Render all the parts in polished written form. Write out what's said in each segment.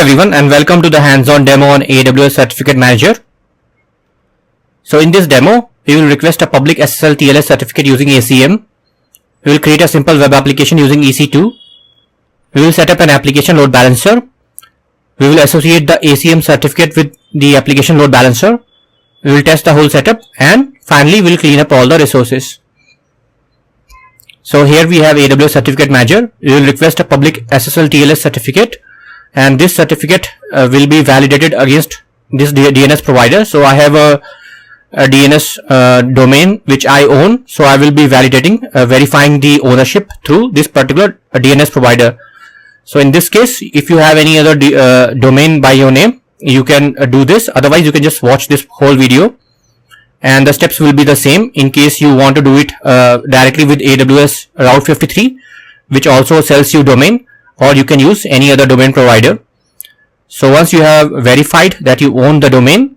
everyone and welcome to the hands-on demo on AWS Certificate Manager. So in this demo, we will request a public SSL TLS certificate using ACM. We will create a simple web application using EC2. We will set up an application load balancer. We will associate the ACM certificate with the application load balancer. We will test the whole setup and finally we will clean up all the resources. So here we have AWS Certificate Manager. We will request a public SSL TLS certificate, and this certificate will be validated against this DNS provider. So I have a DNS domain which I own, so I will be validating, verifying the ownership through this particular DNS provider. So in this case, if you have any other domain by your name, you can do this. Otherwise you can just watch this whole video and the steps will be the same in case you want to do it directly with AWS Route 53, which also sells you domain, or you can use any other domain provider. So once you have verified that you own the domain,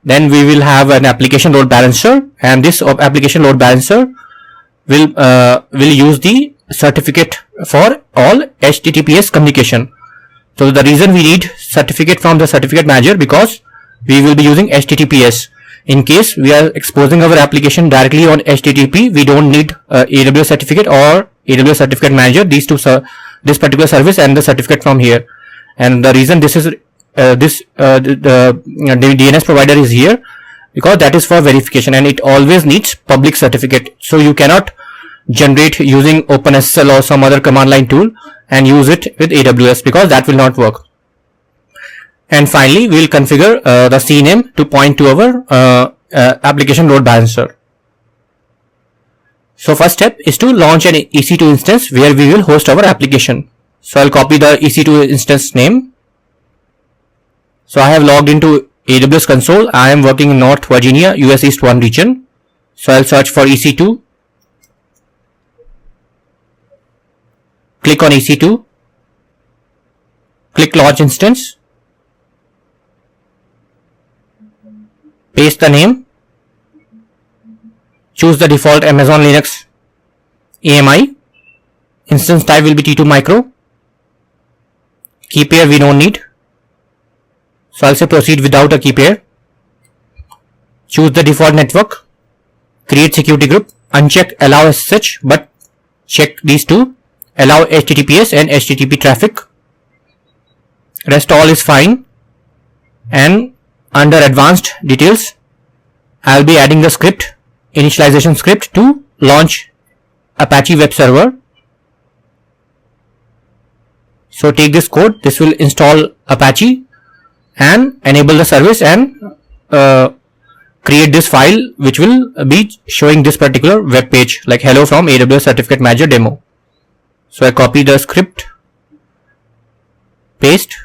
then we will have an application load balancer, and this application load balancer will use the certificate for all HTTPS communication. So the reason we need certificate from the certificate manager, because we will be using HTTPS. In case we are exposing our application directly on HTTP, we don't need AWS certificate or AWS certificate manager, these two, this particular service and the certificate from here. And the reason this is the DNS provider is here, because that is for verification and it always needs public certificate. So you cannot generate using OpenSSL or some other command line tool and use it with AWS, because that will not work. And finally, we will configure the CNAME to point to our application load balancer. So first step is to launch an EC2 instance where we will host our application. So I'll copy the EC2 instance name. So I have logged into AWS console. I am working in North Virginia, US East 1 region. So I'll search for EC2. Click on EC2. Click launch instance. Paste the name. Choose the default Amazon Linux AMI. Instance type will be T2 micro. Key pair we don't need. So I'll say proceed without a key pair. Choose the default network. Create security group. Uncheck allow SSH, but check these two. Allow HTTPS and HTTP traffic. Rest all is fine. And under advanced details, I'll be adding the script, initialization script to launch Apache web server. So take this code, this will install Apache and enable the service and create this file which will be showing this particular web page like hello from AWS Certificate Manager demo. So I copy the script, paste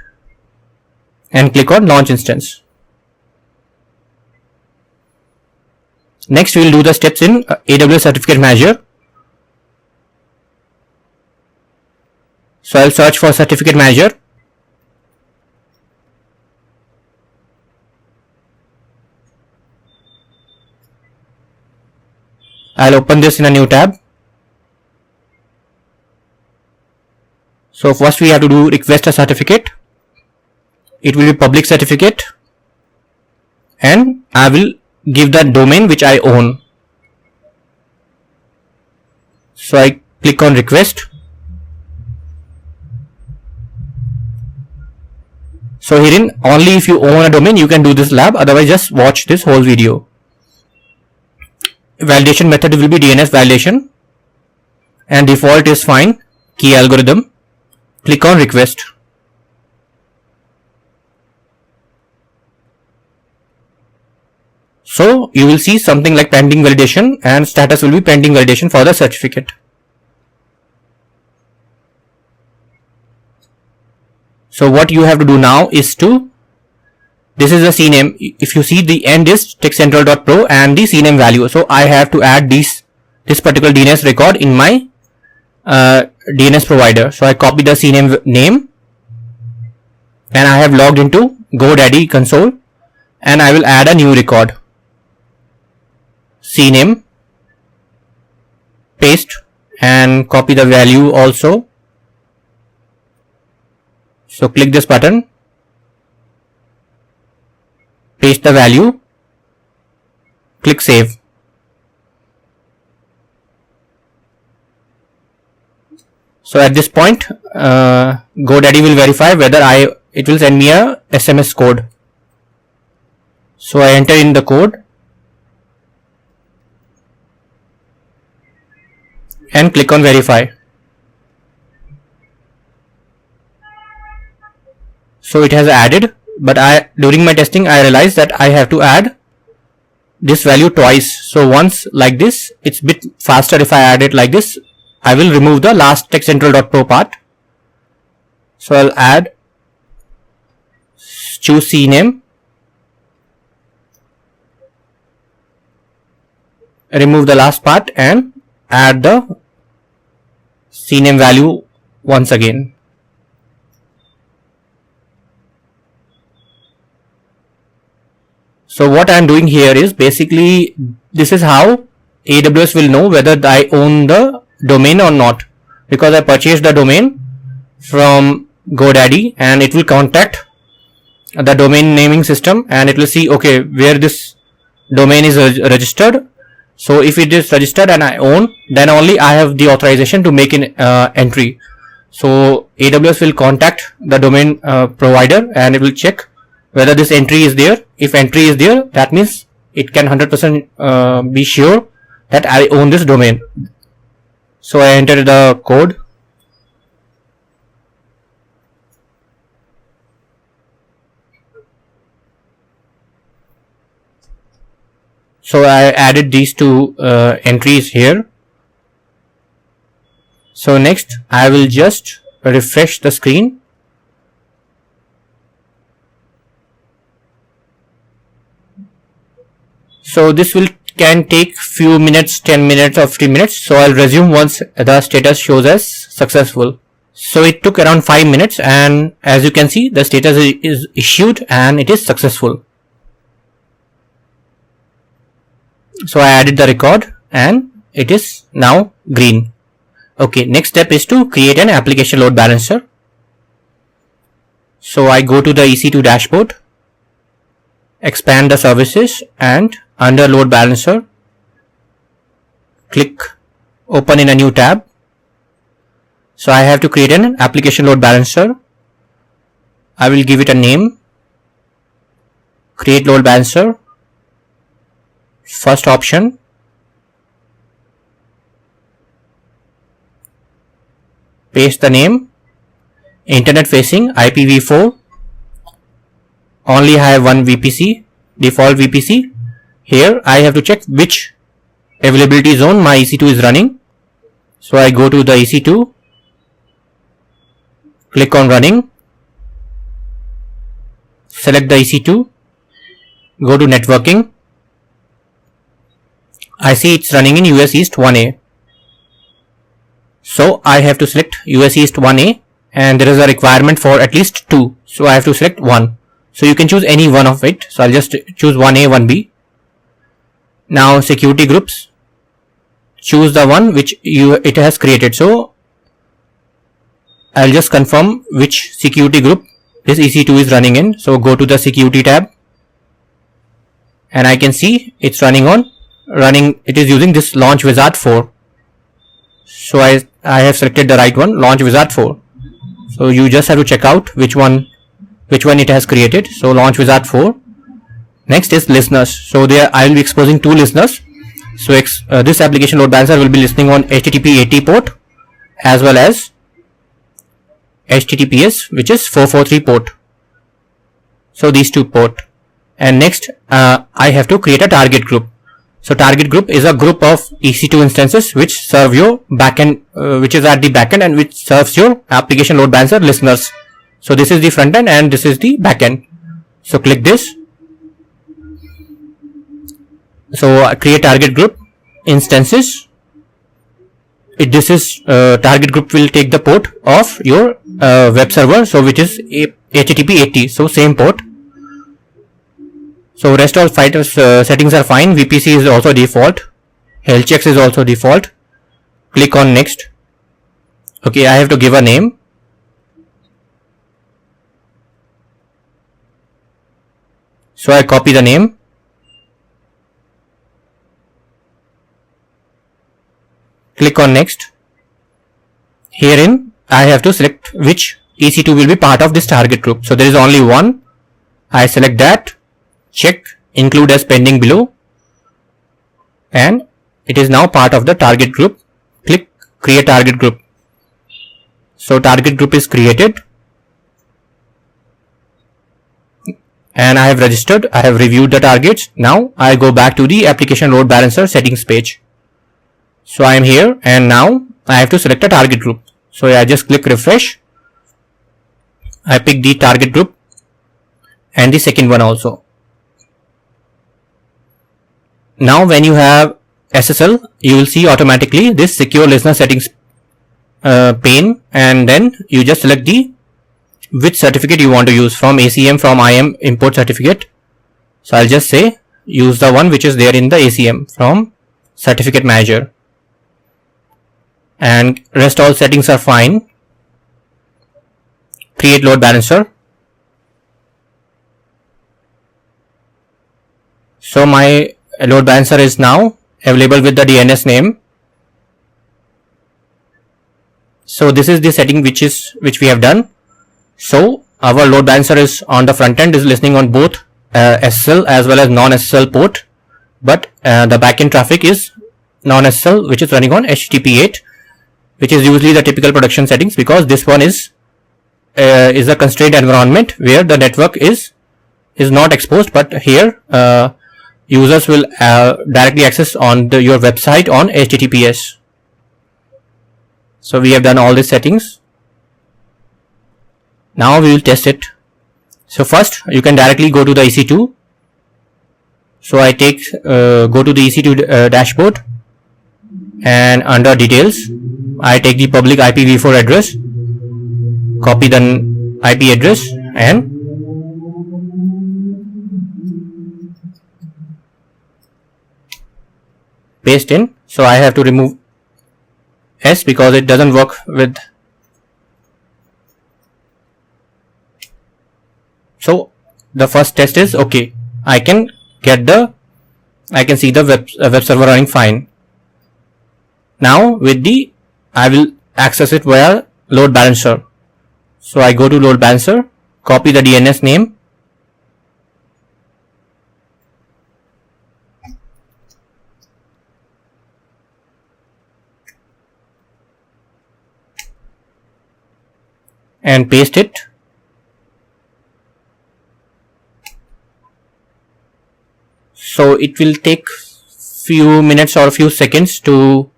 and click on launch instance. Next we will do the steps in AWS Certificate Manager. So I'll search for Certificate Manager. I'll open this in a new tab. So first we have to do request a certificate. It will be public certificate and I will give the domain which I own. So I click on request. So herein only if you own a domain you can do this lab, otherwise just watch this whole video. Validation method will be DNS validation and default is fine. Key algorithm. Click on request. So you will see something like pending validation and status will be pending validation for the certificate. So what you have to do now is to, this is the CNAME. If you see, the end is techcentral.pro and the CNAME value. So I have to add this particular DNS record in my DNS provider. So I copy the CNAME name and I have logged into GoDaddy console and I will add a new record. CNAME, paste and copy the value also. So click this button paste the value, click save. So at this point, GoDaddy will verify whether it will send me a SMS code. So I enter in the code and click on verify. So it has added, but during my testing I realized that I have to add this value twice. So once like this, it's a bit faster if I add it like this. I will remove the last textcentral.pro part. So I'll add, choose CNAME, remove the last part and add the CNAME value once again. So what I am doing here is basically, this is how AWS will know whether I own the domain or not, because I purchased the domain from GoDaddy and it will contact the domain naming system and it will see, okay, where this domain is registered. So if it is registered and I own, then only I have the authorization to make an entry. So AWS will contact the domain provider and it will check whether this entry is there. If entry is there, that means it can 100% be sure that I own this domain. So I enter the code. So I added these two entries here. So next I will just refresh the screen. So this can take few minutes, 10 minutes or 15 minutes. So I'll resume once the status shows as successful. So it took around 5 minutes and as you can see, the status is issued and it is successful. So I added the record and it is now green. Okay, next step is to create an application load balancer. So I go to the EC2 dashboard, expand the services and under load balancer, click open in a new tab. So I have to create an application load balancer. I will give it a name, create load balancer. First option, paste the name, internet facing IPv4, only have one VPC, default VPC. Here I have to check which availability zone my EC2 is running. So I go to the EC2, click on running, select the EC2, go to networking. I see it's running in US East 1A. So I have to select US East 1A and there is a requirement for at least 2. So I have to select 1. So you can choose any one of it. So I'll just choose 1A, 1B. Now security groups, choose the one which it has created. So I'll just confirm which security group this EC2 is running in. So go to the security tab and I can see it's it is using this Launch Wizard 4. So I have selected the right one, Launch Wizard 4. So you just have to check out which one it has created. So Launch Wizard 4. Next is listeners. So there I will be exposing 2 listeners. So this application load balancer will be listening on HTTP 80 port as well as HTTPS, which is 443 port. So these 2 port. And next I have to create a target group. So target group is a group of EC2 instances which serve your backend, which is at the backend and which serves your application load balancer listeners. So this is the front end and this is the backend. So click this. So create target group instances. This is target group will take the port of your web server. So which is HTTP 80. So same port. So rest all settings are fine. VPC is also default. Health checks is also default. Click on next. Okay, I have to give a name. So I copy the name, click on next. Herein I have to select which EC2 will be part of this target group. So there is only one. I select that, check include as pending below, and it is now part of the target group. Click create target group. So target group is created, and I have registered. I have reviewed the targets. Now I go back to the application load balancer settings page. So I am here, and now I have to select a target group. So I just click refresh. I pick the target group and the second one also. Now when you have SSL, you will see automatically this secure listener settings pane, and then you just select the which certificate you want to use, from ACM, from IM import certificate. So I'll just say use the one which is there in the ACM from certificate manager, and rest all settings are fine. Create load balancer. So my load balancer is now available with the DNS name. So this is the setting which we have done. So our load balancer is on the front end, is listening on both SSL as well as non-SSL port, but the backend traffic is non-SSL, which is running on HTTP 8, which is usually the typical production settings, because this one is a constrained environment where the network is not exposed, but here users will directly access on your website on HTTPS. So we have done all these settings. Now we will test it. So first you can directly go to the EC2. So I go to the EC2 dashboard, and under details I take the public IPv4 address, copy the IP address and paste in. So I have to remove S because it doesn't work with. So the first test is okay. I can see the web server running fine. Now with I will access it via load balancer. So I go to load balancer, copy the DNS name, and paste it. So it will take few minutes or a few seconds to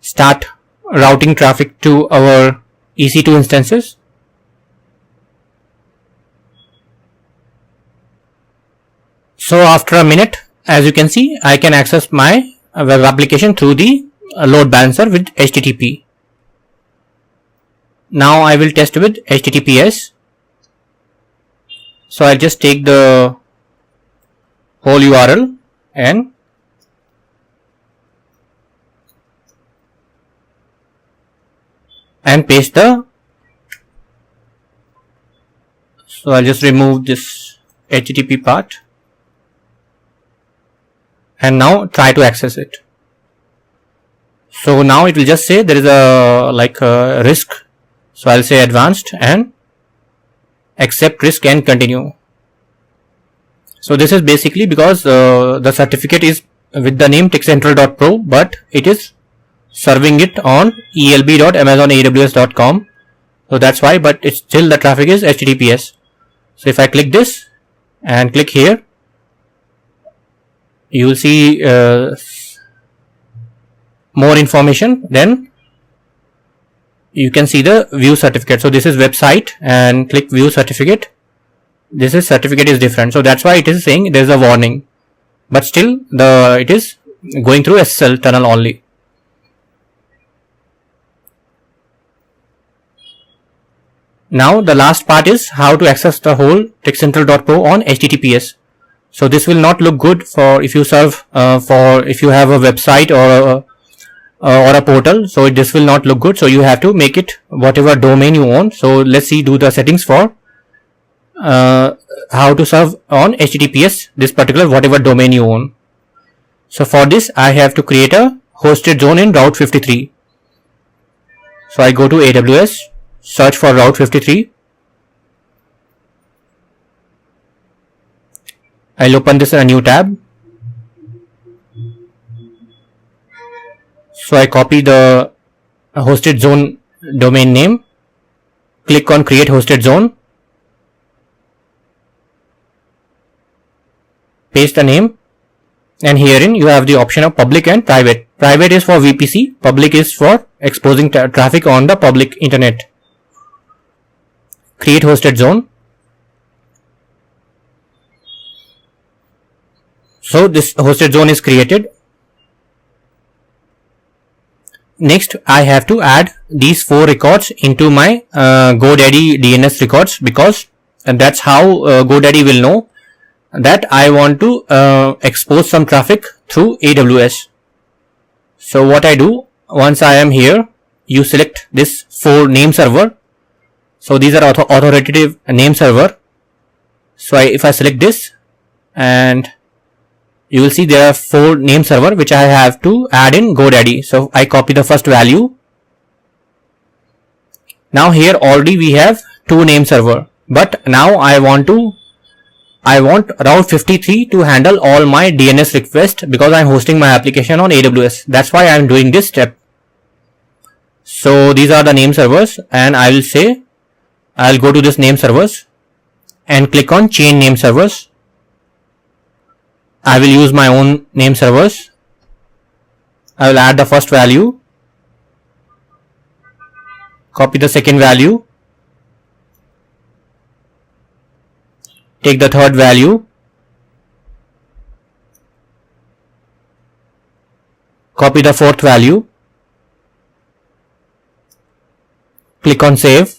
start routing traffic to our EC2 instances. So after a minute, as you can see, I can access my web application through the load balancer with HTTP. Now I will test with HTTPS. So I'll just take the whole URL and paste the. So I'll just remove this HTTP part and now try to access it. So now it will just say there is a risk. So I'll say advanced and accept risk and continue. So this is basically because the certificate is with the name techcentral.pro, but it is serving it on elb.amazonaws.com. So that's why, but it's still the traffic is HTTPS. So if I click this and click here, you will see more information. Then you can see the view certificate. So this is website, and click view certificate. This is certificate is different. So that's why it is saying there is a warning, but still it is going through SSL tunnel only. Now the last part is how to access the whole techcentral.pro on HTTPS. So this will not look good for if you serve if you have a website or a portal. So this will not look good. So you have to make it whatever domain you own. So let's see, do the settings for how to serve on HTTPS this particular whatever domain you own. So for this I have to create a hosted zone in Route 53. So I go to AWS, search for Route 53. I'll open this in a new tab. So I copy the hosted zone domain name, click on create hosted zone, paste the name, and herein you have the option of public and private. Private is for VPC, public is for exposing traffic on the public internet. Create hosted zone. So this hosted zone is created. Next, I have to add these 4 records into my GoDaddy DNS records, because that's how GoDaddy will know that I want to expose some traffic through AWS. So what I do, once I am here, you select this 4 name server. So these are authoritative name server. So if I select this, and you will see there are 4 name server which I have to add in GoDaddy. So I copy the first value. Now here already we have 2 name server, but now I want Route 53 to handle all my DNS requests, because I am hosting my application on AWS. That's why I am doing this step. So these are the name servers, and I will say I'll go to this name servers and click on change name servers. I will use my own name servers. I will add the first value, copy the second value, take the third value, copy the fourth value, click on save.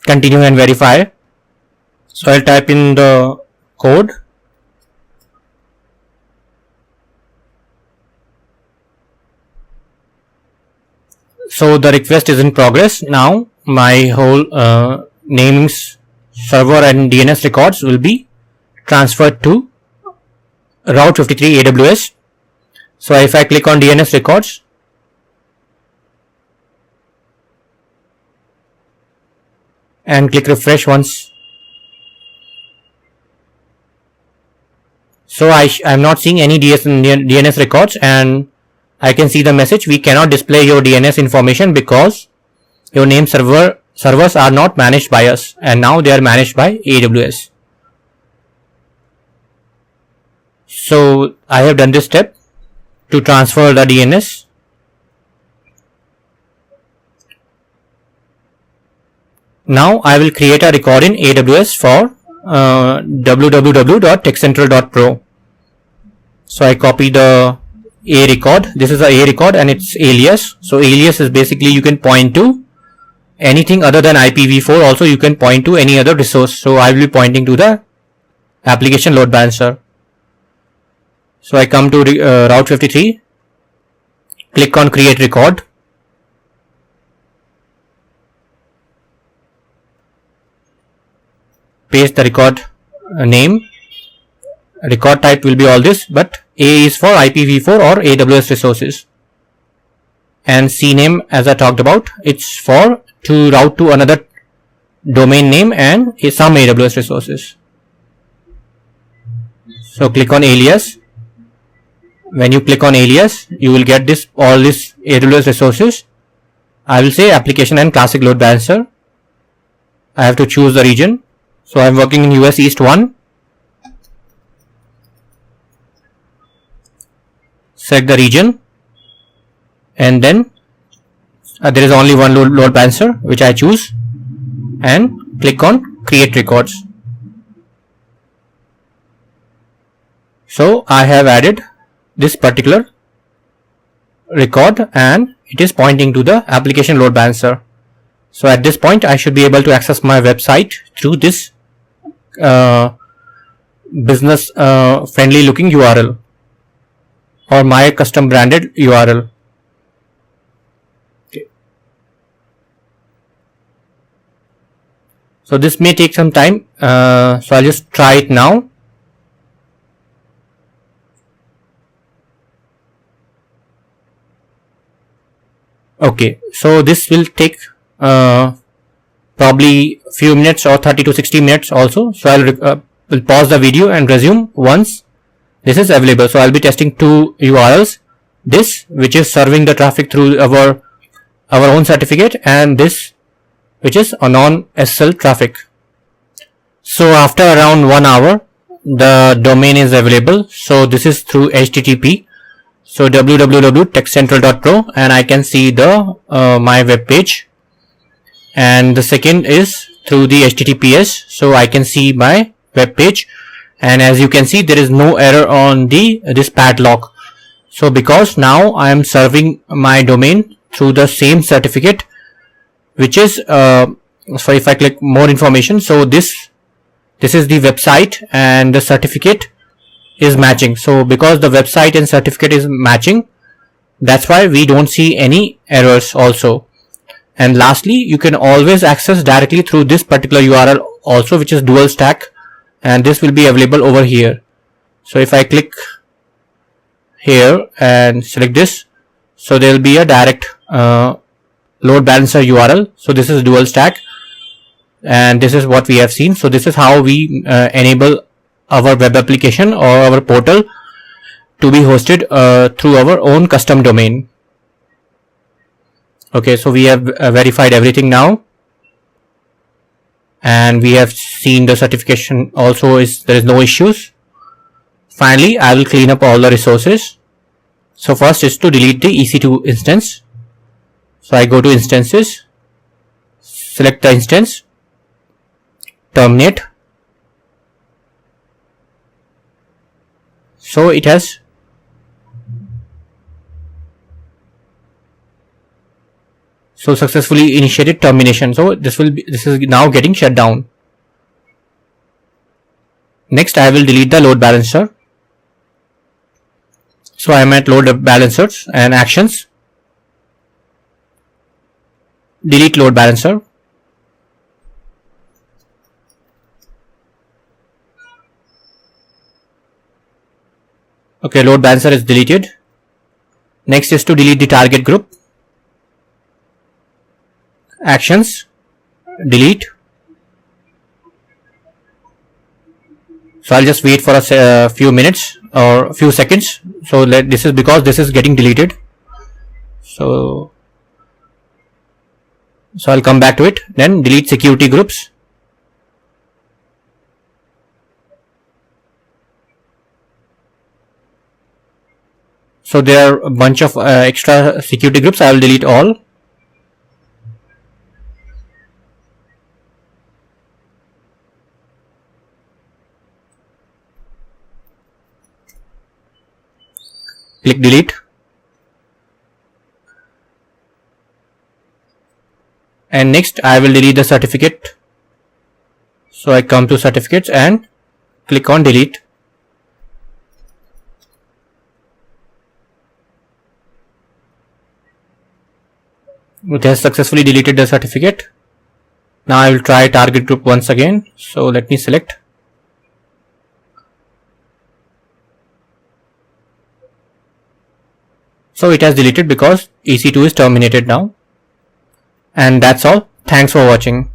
Continue and verify. So I'll type in the code. So the request is in progress. Now my whole names server and DNS records will be transferred to Route 53 AWS. So if I click on DNS records, and click refresh once. So I am not seeing any DNS records, and I can see the message, we cannot display your DNS information because your name servers are not managed by us, and now they are managed by AWS. So I have done this step to transfer the DNS. Now I will create a record in AWS for www.techcentral.pro. So I copy the A record. This is a A record and its alias. So alias is basically you can point to anything other than IPv4. Also you can point to any other resource. So I will be pointing to the application load balancer. So I come to Route 53, click on create record. Paste the record name. Record type will be all this, but A is for IPv4 or AWS resources, and C name, as I talked about, it's for to route to another domain name and some AWS resources. So click on alias. When you click on alias, you will get this all these AWS resources. I will say application and classic load balancer. I have to choose the region. So I am working in US East 1. Select the region, and then there is only one load balancer which I choose, and click on create records. So I have added this particular record and it is pointing to the application load balancer. So at this point I should be able to access my website through this business friendly looking URL or my custom branded URL. Okay. So this may take some time, so I'll just try it now. Okay, so this will take probably a few minutes or 30 to 60 minutes also. So will pause the video and resume once this is available. So I'll be testing two URLs, this which is serving the traffic through our own certificate, and this which is a non-SSL traffic. So after around 1 hour, the domain is available. So this is through HTTP. So www.techcentral.pro, and I can see the my web page. And the second is through the HTTPS. So I can see my web page, and as you can see, there is no error on this padlock. So because now I am serving my domain through the same certificate, which is so if I click more information, so this is the website and the certificate is matching. So because the website and certificate is matching, that's why we don't see any errors also. And lastly, you can always access directly through this particular URL also, which is dual stack, and this will be available over here. So if I click here and select this, so there will be a direct load balancer URL. So this is dual stack, and this is what we have seen. So this is how we enable our web application or our portal to be hosted through our own custom domain. Okay, so we have verified everything now, and we have seen the certification also there is no issues. Finally, I will clean up all the resources. So first is to delete the EC2 instance. So I go to instances, select the instance, terminate. So it has successfully initiated termination. So this is now getting shut down. Next, I will delete the load balancer. So I am at load balancers and actions. Delete load balancer. Okay, load balancer is deleted. Next is to delete the target group. Actions, delete. So I'll just wait for a few minutes or a few seconds. So this is because this is getting deleted. So I'll come back to it. Then delete security groups. So there are a bunch of extra security groups. I will delete all. Click delete. And next I will delete the certificate. So I come to certificates and click on delete. It has successfully deleted the certificate. Now I will try target group once again. So let me select. So it has deleted because EC2 is terminated now. And that's all. Thanks for watching.